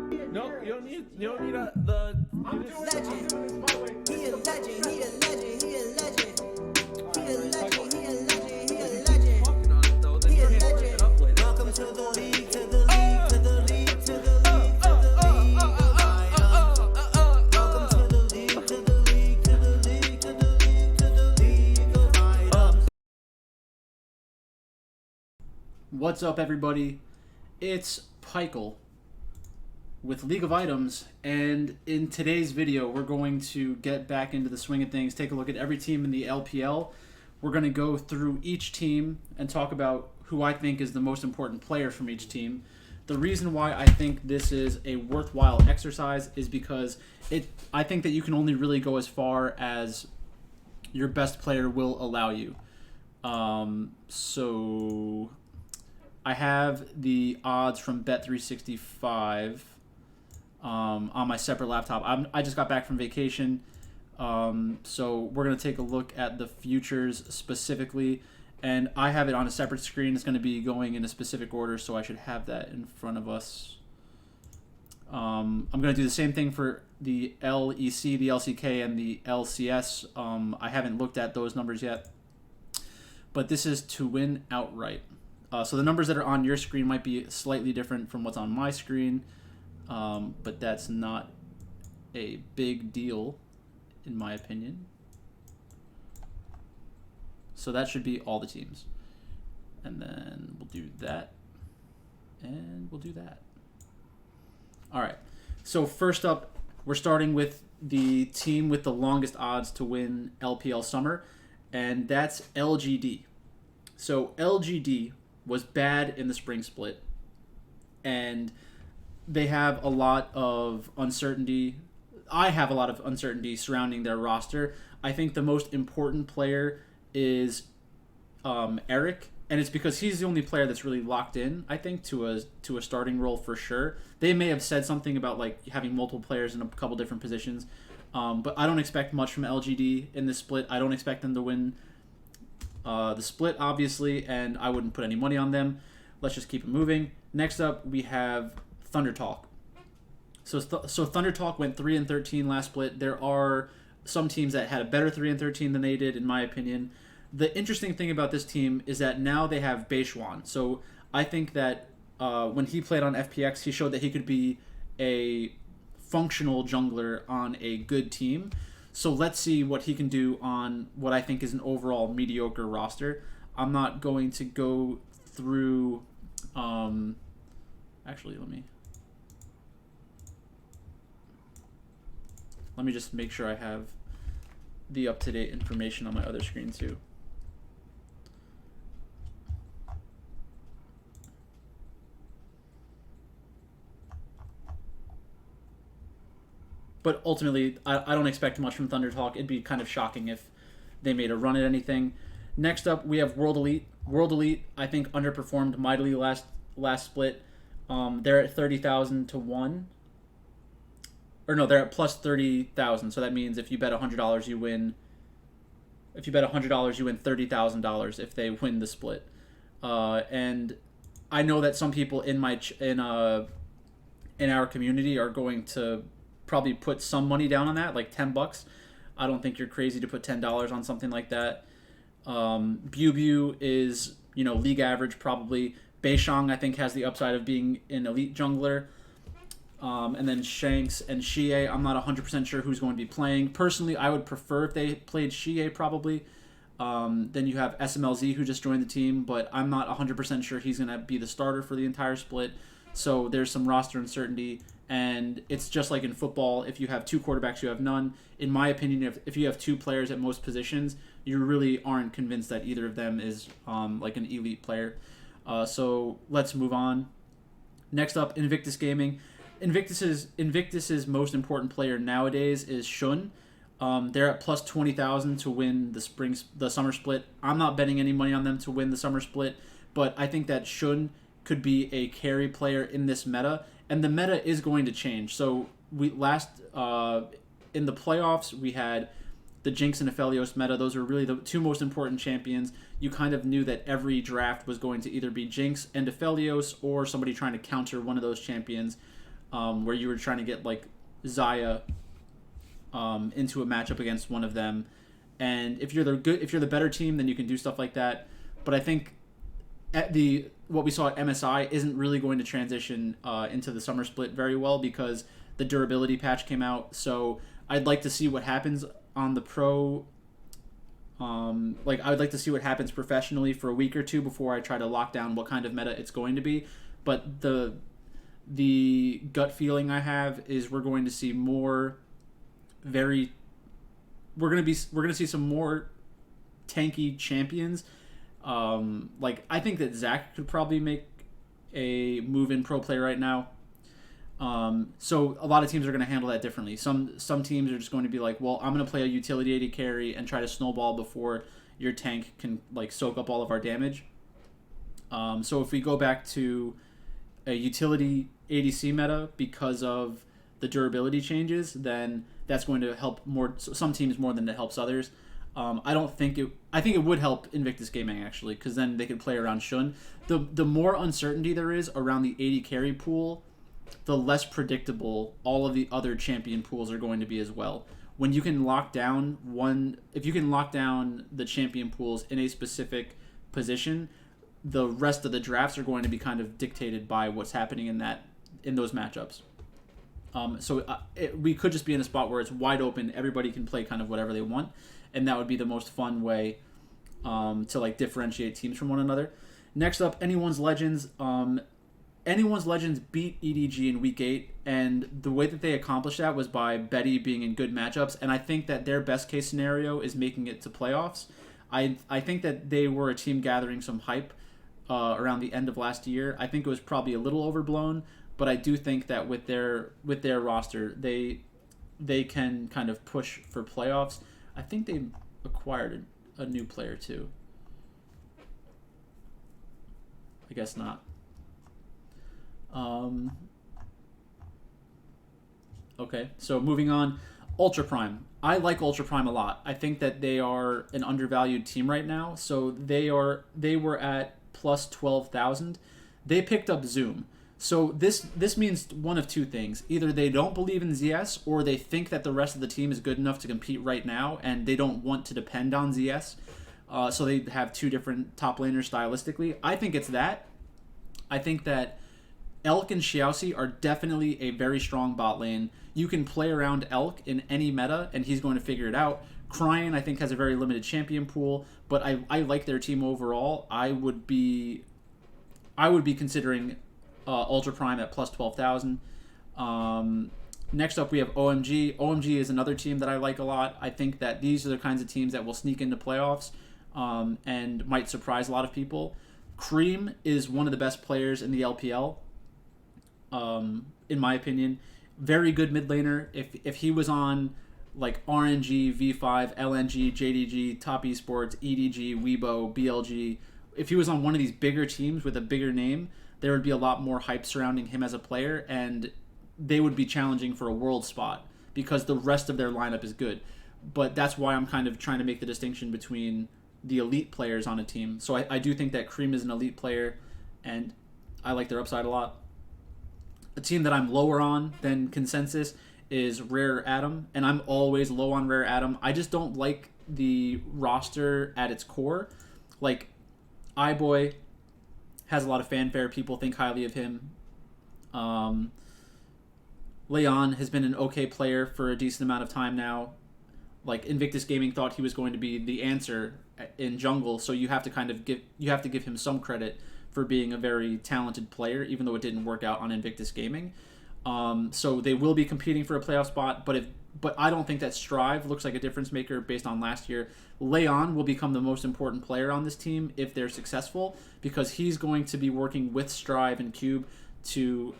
No, you don't need the. I'm doing this my way. He a legend, he a legend, he a legend. He a legend, he a legend, he a legend. Talking on it though, then He you a can't work it legend. up later. Welcome to the league, to the league, to the league, to the league, to the league of items. Welcome to the league, to the league, to the league, to the league, to the league of items. What's up, everybody? It's Pikel with League of Items, and in today's video we're going to get back into the swing of things, take a look at every team in the LPL. We're going to go through each team and talk about who I think is the most important player from each team. The reason why I think this is a worthwhile exercise is because I think that you can only really go as far as your best player will allow you. So I have the odds from Bet365 on my separate laptop. I just got back from vacation, so we're going to take a look at the futures specifically, and I have it on a separate screen. It's going to be going in a specific order, so I should have that in front of us. I'm going to do the same thing for the LEC, the LCK, and the LCS. I haven't looked at those numbers yet, but this is to win outright. So the numbers that are on your screen might be slightly different from what's on my screen, but that's not a big deal, in my opinion. So that should be all the teams. And then we'll do that, and we'll do that. All right, so first up, we're starting with the team with the longest odds to win LPL Summer, and that's LGD. So LGD was bad in the spring split, and they have a lot of uncertainty. I have a lot of uncertainty surrounding their roster. I think the most important player is Eric, and it's because he's the only player that's really locked in, I think, to a starting role for sure. They may have said something about like having multiple players in a couple different positions, but I don't expect much from LGD in this split. I don't expect them to win the split, obviously, and I wouldn't put any money on them. Let's just keep it moving. Next up, we have Thunder Talk. So Thunder Talk went 3-13 last split. There are some teams that had a better 3-13 than they did, in my opinion. The interesting thing about this team is that now they have Beishwan. So I think that when he played on FPX, he showed that he could be a functional jungler on a good team. So let's see what he can do on what I think is an overall mediocre roster. I'm not going to go through... actually, let me just make sure I have the up-to-date information on my other screen too. But ultimately, I don't expect much from Thunder Talk. It'd be kind of shocking if they made a run at anything. Next up, we have World Elite. World Elite, I think, underperformed mightily last split. They're at 30,000 to 1. Or no, they're at plus 30,000. So that means if you bet $100, you win. If you bet $100, you win $30,000 if they win the split. And I know that some people in our community are going to probably put some money down on that, like $10. I don't think you're crazy to put $10 on something like that. Bubu is, league average probably. Beishang, I think, has the upside of being an elite jungler. And then Shanks and Xie, I'm not 100% sure who's going to be playing. Personally, I would prefer if they played Xie probably. Then you have SMLZ, who just joined the team, but I'm not 100% sure he's going to be the starter for the entire split. So there's some roster uncertainty, and it's just like in football. If you have two quarterbacks, you have none. In my opinion, if you have two players at most positions, you really aren't convinced that either of them is like an elite player. So let's move on. Next up, Invictus Gaming. Invictus's most important player nowadays is Shun. They're at plus 20,000 to win the summer split. I'm not betting any money on them to win the summer split, but I think that Shun could be a carry player in this meta, and the meta is going to change. So in the playoffs, we had the Jinx and Aphelios meta. Those are really the two most important champions. You kind of knew that every draft was going to either be Jinx and Aphelios or somebody trying to counter one of those champions. where you were trying to get like Zaya into a matchup against one of them. And if you're the better team, then you can do stuff like that. But I think what we saw at MSI isn't really going to transition into the summer split very well because the durability patch came out. So I'd like to see what happens on the pro. I would like to see what happens professionally for a week or two before I try to lock down what kind of meta it's going to be. But the gut feeling I have is we're going to see we're going to see some more tanky champions. I think that Zach could probably make a move in pro play right now. So a lot of teams are going to handle that differently. Some teams are just going to be like, well, I'm going to play a utility AD carry and try to snowball before your tank can like soak up all of our damage. So if we go back to a utility ADC meta because of the durability changes, then that's going to help some teams more than it helps others. I think it would help Invictus Gaming actually, because then they could play around Shun. The more uncertainty there is around the AD carry pool, the less predictable all of the other champion pools are going to be as well. When you can lock down if you can lock down the champion pools in a specific position, the rest of the drafts are going to be kind of dictated by what's happening in those matchups. We could just be in a spot where it's wide open. Everybody can play kind of whatever they want, and that would be the most fun way to like differentiate teams from one another. Next up, Anyone's Legends. Anyone's Legends beat EDG in Week 8, and the way that they accomplished that was by Betty being in good matchups, and I think that their best case scenario is making it to playoffs. I think that they were a team gathering some hype around the end of last year. I think it was probably a little overblown, but I do think that with their roster, they can kind of push for playoffs. I think they acquired a new player too. I guess not. Okay, so moving on. Ultra Prime. I like Ultra Prime a lot. I think that they are an undervalued team right now. So they were at plus 12,000. They picked up Zoom. So this means one of two things. Either they don't believe in ZS, or they think that the rest of the team is good enough to compete right now, and they don't want to depend on ZS. So they have two different top laners stylistically. I think it's that. I think that Elk and Xiaoxi are definitely a very strong bot lane. You can play around Elk in any meta, and he's going to figure it out. Cryan, I think, has a very limited champion pool, but I like their team overall. I would be considering Ultra Prime at plus 12,000. Next up, we have OMG. OMG is another team that I like a lot. I think that these are the kinds of teams that will sneak into playoffs and might surprise a lot of people. Cream is one of the best players in the LPL, in my opinion. Very good mid laner. If he was on like RNG, V5, LNG, JDG, Top Esports, EDG, Weibo, BLG, if he was on one of these bigger teams with a bigger name, there would be a lot more hype surrounding him as a player, and they would be challenging for a world spot because the rest of their lineup is good. But that's why I'm kind of trying to make the distinction between the elite players on a team. So I do think that Cream is an elite player, and I like their upside a lot. A team that I'm lower on than consensus is Rare Atom, and I'm always low on Rare Atom. I just don't like the roster at its core. Like, iBoy has a lot of fanfare. People think highly of him. Leon has been an okay player for a decent amount of time now. Like, Invictus Gaming thought he was going to be the answer in jungle, so you have to give him some credit for being a very talented player, even though it didn't work out on Invictus Gaming. So they will be competing for a playoff spot, but I don't think that Strive looks like a difference maker based on last year. Leon will become the most important player on this team if they're successful, because he's going to be working with Strive and Cube to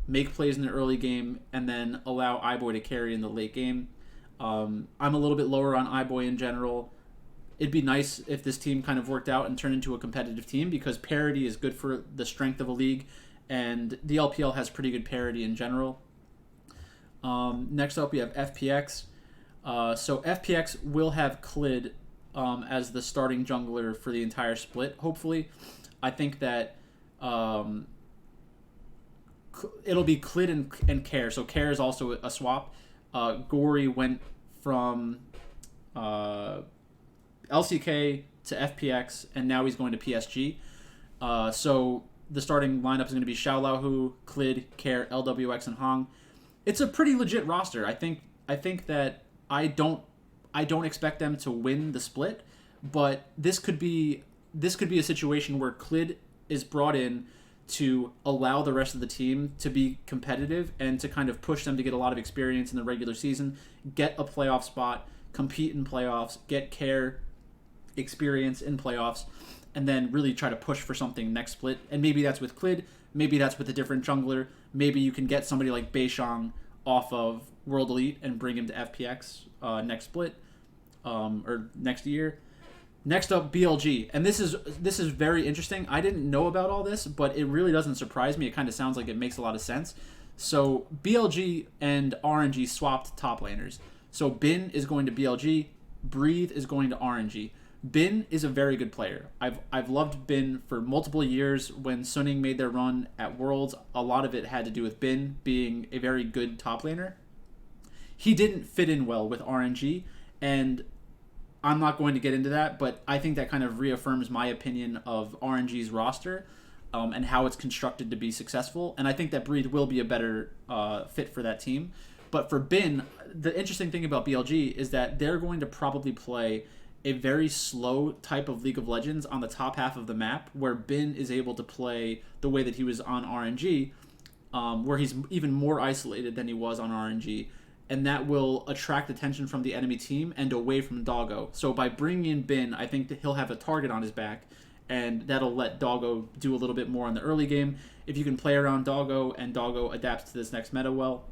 make plays in the early game and then allow iBoy to carry in the late game. I'm a little bit lower on iBoy in general. It'd be nice if this team kind of worked out and turned into a competitive team, because parity is good for the strength of a league, and the LPL has pretty good parity in general. Next up, we have FPX. So FPX will have Klid as the starting jungler for the entire split, hopefully. I think that Klid it'll be Clid and Care. So Care is also a swap. Gory went from LCK to FPX, and now he's going to PSG. So the starting lineup is going to be Xiao Laohu, Clid, Care, LWX, and Hong. It's a pretty legit roster. I think that I don't expect them to win the split, but this could be a situation where Clid is brought in to allow the rest of the team to be competitive and to kind of push them to get a lot of experience in the regular season, get a playoff spot, compete in playoffs, get Care experience in playoffs, and then really try to push for something next split. And maybe that's with Clid, maybe that's with a different jungler, maybe you can get somebody like Beishang off of World Elite and bring him to FPX next split or next year. Next up, BLG, and this is very interesting. I didn't know about all this, but it really doesn't surprise me. It kind of sounds like it makes a lot of sense. So BLG and RNG swapped top laners. So Bin is going to BLG, Breathe is going to RNG. Bin is a very good player. I've loved Bin for multiple years. When Suning made their run at Worlds, a lot of it had to do with Bin being a very good top laner. He didn't fit in well with RNG, and I'm not going to get into that, but I think that kind of reaffirms my opinion of RNG's roster and how it's constructed to be successful. And I think that Breed will be a better fit for that team. But for Bin, the interesting thing about BLG is that they're going to probably play a very slow type of League of Legends on the top half of the map, where Bin is able to play the way that he was on RNG, where he's even more isolated than he was on RNG. And that will attract attention from the enemy team and away from Doggo. So by bringing in Bin, I think that he'll have a target on his back, and that'll let Doggo do a little bit more in the early game. If you can play around Doggo and Doggo adapts to this next meta well,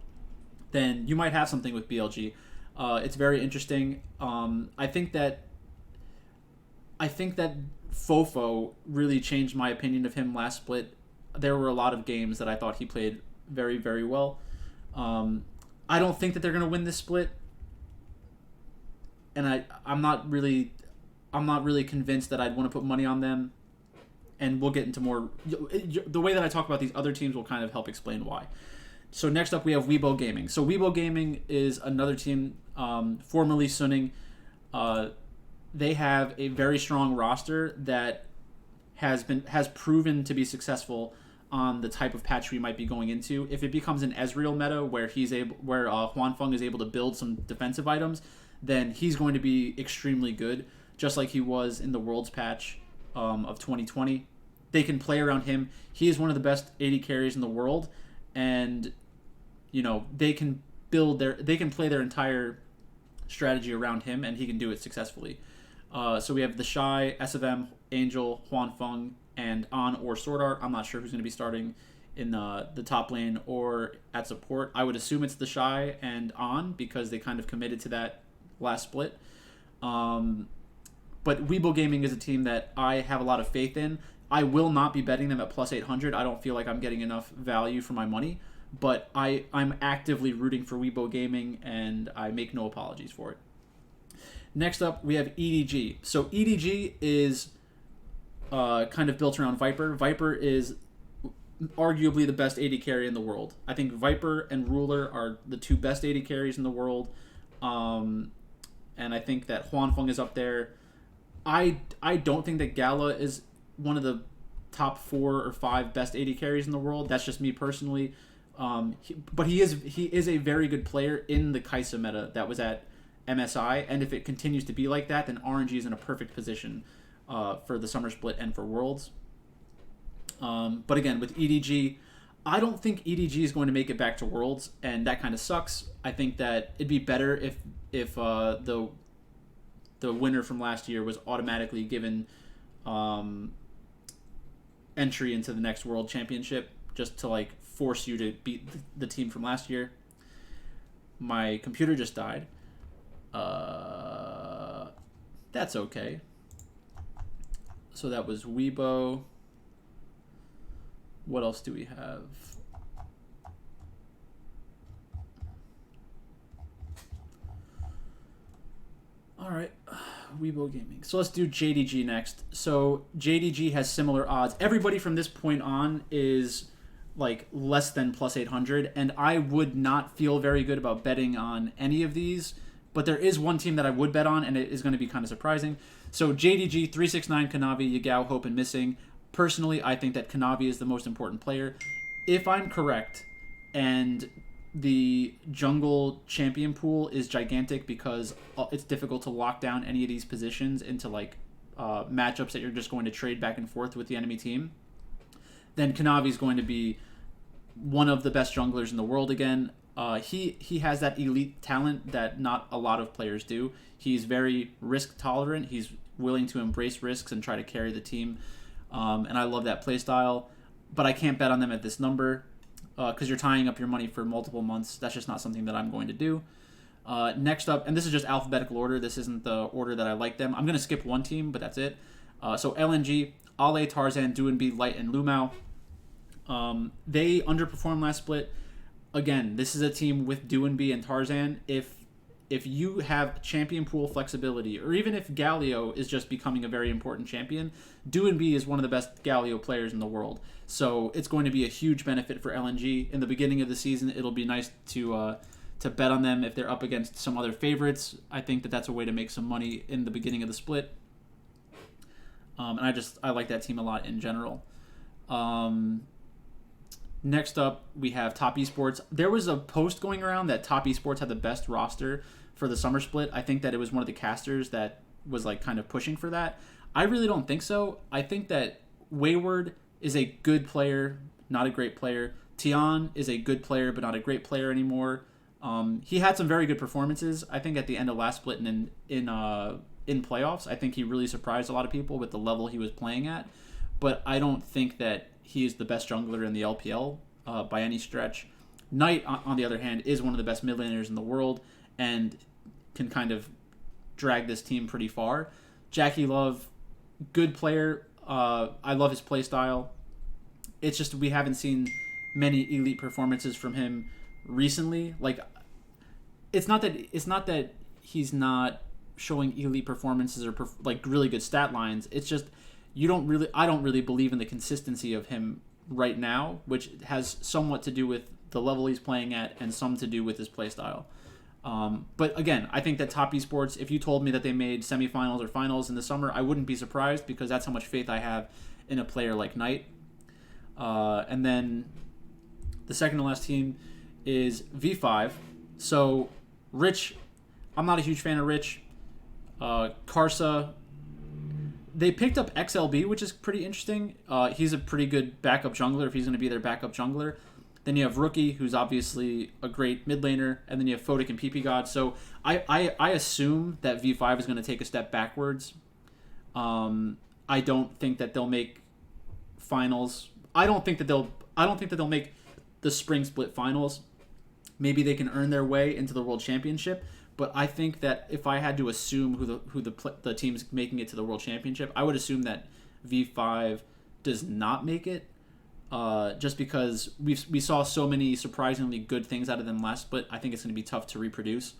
then you might have something with BLG. It's very interesting. I think that Fofo really changed my opinion of him last split. There were a lot of games that I thought he played very, very well. I don't think that they're going to win this split, and I'm not really convinced that I'd want to put money on them. And we'll get into more. The way that I talk about these other teams will kind of help explain why. So next up we have Weibo Gaming. So Weibo Gaming is another team, formerly Suning. They have a very strong roster that has proven to be successful on the type of patch we might be going into. If it becomes an Ezreal meta where Huanfeng is able to build some defensive items, then he's going to be extremely good, just like he was in the Worlds patch of 2020. They can play around him. He is one of the best AD carries in the world, and they can play their entire strategy around him, and he can do it successfully. So we have the Shy, SFM, Angel, Huanfeng, and On or Sword Art. I'm not sure who's going to be starting in the top lane or at support. I would assume it's the Shy and On, because they kind of committed to that last split. But Weibo Gaming is a team that I have a lot of faith in. I will not be betting them at plus 800. I don't feel like I'm getting enough value for my money. But I'm actively rooting for Weibo Gaming, and I make no apologies for it. Next up, we have EDG. So EDG is kind of built around Viper. Viper is arguably the best AD carry in the world. I think Viper and Ruler are the two best AD carries in the world. And I think that Huanfeng is up there. I don't think that Gala is one of the top 4 or 5 best AD carries in the world. That's just me personally. But he is a very good player in the Kai'Sa meta that was at MSI, and if it continues to be like that, then RNG is in a perfect position for the summer split and for Worlds. But again, with EDG, I don't think EDG is going to make it back to Worlds, and that kind of sucks. I think that it'd be better if the winner from last year was automatically given entry into the next World Championship, just to force you to beat the team from last year. My computer just died. That's okay. So that was Weibo. What else do we have? All right, Weibo Gaming. So let's do JDG next. So JDG has similar odds. Everybody from this point on is like less than plus 800, and I would not feel very good about betting on any of these. But there is one team that I would bet on, and it is going to be kind of surprising. So JDG, 369, Kanavi, Yagao, Hope, and Missing. Personally, I think that Kanavi is the most important player. If I'm correct, and the jungle champion pool is gigantic because it's difficult to lock down any of these positions into like matchups that you're just going to trade back and forth with the enemy team, then Kanavi is going to be one of the best junglers in the world again. He has that elite talent that not a lot of players do. He's very risk tolerant. He's willing to embrace risks and try to carry the team. And I love that play style. But I can't bet on them at this number because you're tying up your money for multiple months. That's just not something that I'm going to do. Next up, and this is just alphabetical order. This isn't the order that I like them. I'm going to skip one team, but that's it. So LNG, Ale, Tarzan, Duanbe, Light, and Lumao. They underperformed last split. Again, this is a team with Duanbe and Tarzan. If you have champion pool flexibility, or even if Galio is just becoming a very important champion, Duanbe is one of the best Galio players in the world. So it's going to be a huge benefit for LNG. In the beginning of the season, it'll be nice to bet on them if they're up against some other favorites. I think that that's a way to make some money in the beginning of the split. And I like that team a lot in general. Next up, we have Top Esports. There was a post going around that Top Esports had the best roster for the summer split. I think that it was one of the casters that was like kind of pushing for that. I really don't think so. I think that Wayward is a good player, not a great player. Tian is a good player, but not a great player anymore. He had some very good performances, I think, at the end of last split and in playoffs. I think he really surprised a lot of people with the level he was playing at. But I don't think that he is the best jungler in the LPL by any stretch. Knight, on the other hand, is one of the best mid laners in the world and can kind of drag this team pretty far. Jackie Love, good player. I love his play style. It's just we haven't seen many elite performances from him recently. Like, it's not that he's not showing elite performances or like really good stat lines. It's just I don't really believe in the consistency of him right now, which has somewhat to do with the level he's playing at and some to do with his play style. But again, I think that Top Esports, if you told me that they made semifinals or finals in the summer, I wouldn't be surprised because that's how much faith I have in a player like Knight. And then the second to last team is V5. So Rich, I'm not a huge fan of Rich. Karsa, they picked up XLB, which is pretty interesting. He's a pretty good backup jungler if he's going to be their backup jungler. Then you have Rookie, who's obviously a great mid laner, and then you have Photic and PP God. So I assume that V5 is going to take a step backwards. I don't think that they'll make finals. I don't think that they'll make the spring split finals. Maybe they can earn their way into the World Championship. But I think that if I had to assume who the team's making it to the World Championship, I would assume that V5 does not make it, just because we saw so many surprisingly good things out of them last split. I think it's going to be tough to reproduce.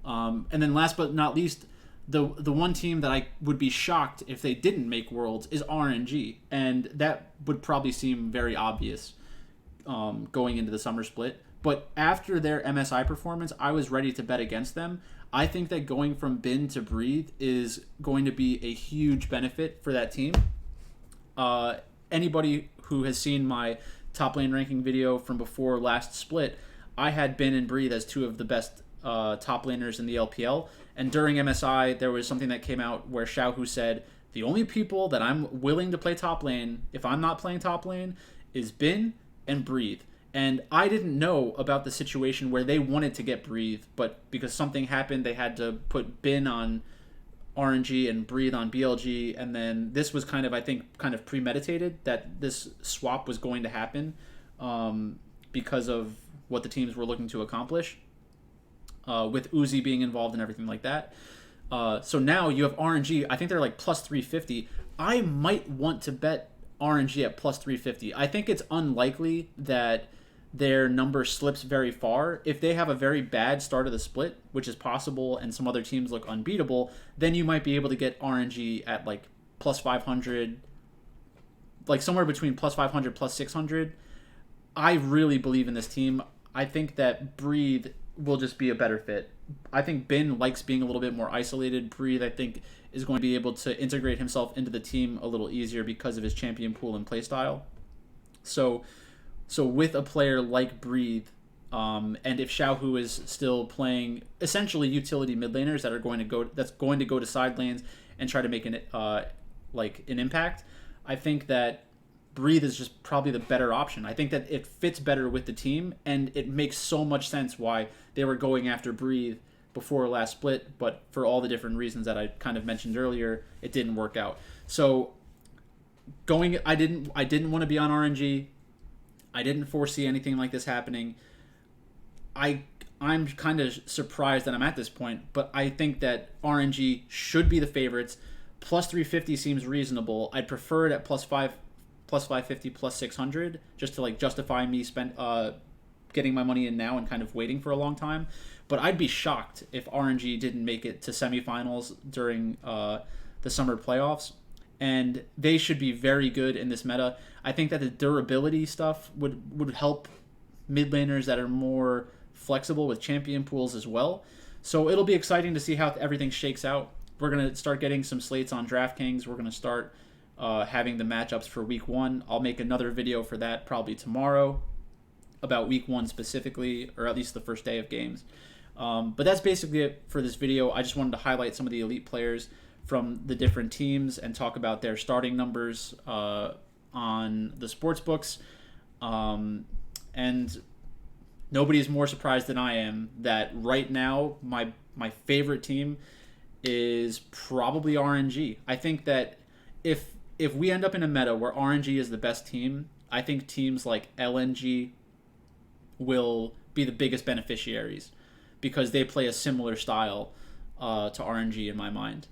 And then last but not least, the one team that I would be shocked if they didn't make Worlds is RNG, and that would probably seem very obvious going into the summer split. But after their MSI performance, I was ready to bet against them. I think that going from Bin to Breathe is going to be a huge benefit for that team. Anybody who has seen my top lane ranking video from before last split, I had Bin and Breathe as two of the best top laners in the LPL. And during MSI, there was something that came out where Xiaohu said, the only people that I'm willing to play top lane, if I'm not playing top lane, is Bin and Breathe. And I didn't know about the situation where they wanted to get Breathe, but because something happened, they had to put Bin on RNG and Breathe on BLG, and then this was kind of premeditated that this swap was going to happen because of what the teams were looking to accomplish, with Uzi being involved and everything like that. So now you have RNG. I think they're like plus 350. I might want to bet RNG at plus 350. I think it's unlikely that their number slips very far. If they have a very bad start of the split, which is possible, and some other teams look unbeatable, then you might be able to get RNG at like plus 500, like somewhere between plus 500, plus 600. I really believe in this team. I think that Breathe will just be a better fit. I think Bin likes being a little bit more isolated. Breathe, I think, is going to be able to integrate himself into the team a little easier because of his champion pool and playstyle. So with a player like Breathe, and if Xiaohu is still playing essentially utility mid laners that are going to go to side lanes and try to make an impact, I think that Breathe is just probably the better option. I think that it fits better with the team, and it makes so much sense why they were going after Breathe before last split, but for all the different reasons that I kind of mentioned earlier, it didn't work out. So I didn't want to be on RNG. I didn't foresee anything like this happening. I'm kind of surprised that I'm at this point, but I think that RNG should be the favorites. Plus 350 seems reasonable. I'd prefer it at plus 550, plus 600, just to justify me getting my money in now and kind of waiting for a long time. But I'd be shocked if RNG didn't make it to semifinals during the summer playoffs. And they should be very good in this meta. I think that the durability stuff would help mid laners that are more flexible with champion pools as well. So it'll be exciting to see how everything shakes out. We're going to start getting some slates on DraftKings. We're going to start having the matchups for week 1. I'll make another video for that probably tomorrow about week 1 specifically, or at least the first day of games. But that's basically it for this video. I just wanted to highlight some of the elite players from the different teams and talk about their starting numbers on the sports books. And nobody is more surprised than I am that right now my favorite team is probably RNG. I think that if we end up in a meta where RNG is the best team, I think teams like LNG will be the biggest beneficiaries because they play a similar style to RNG in my mind.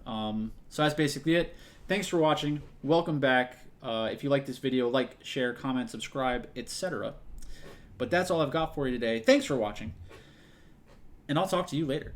So that's basically it. Thanks for watching. Welcome back. If you like this video, like, share, comment, subscribe, etc. But that's all I've got for you today. Thanks for watching, and I'll talk to you later.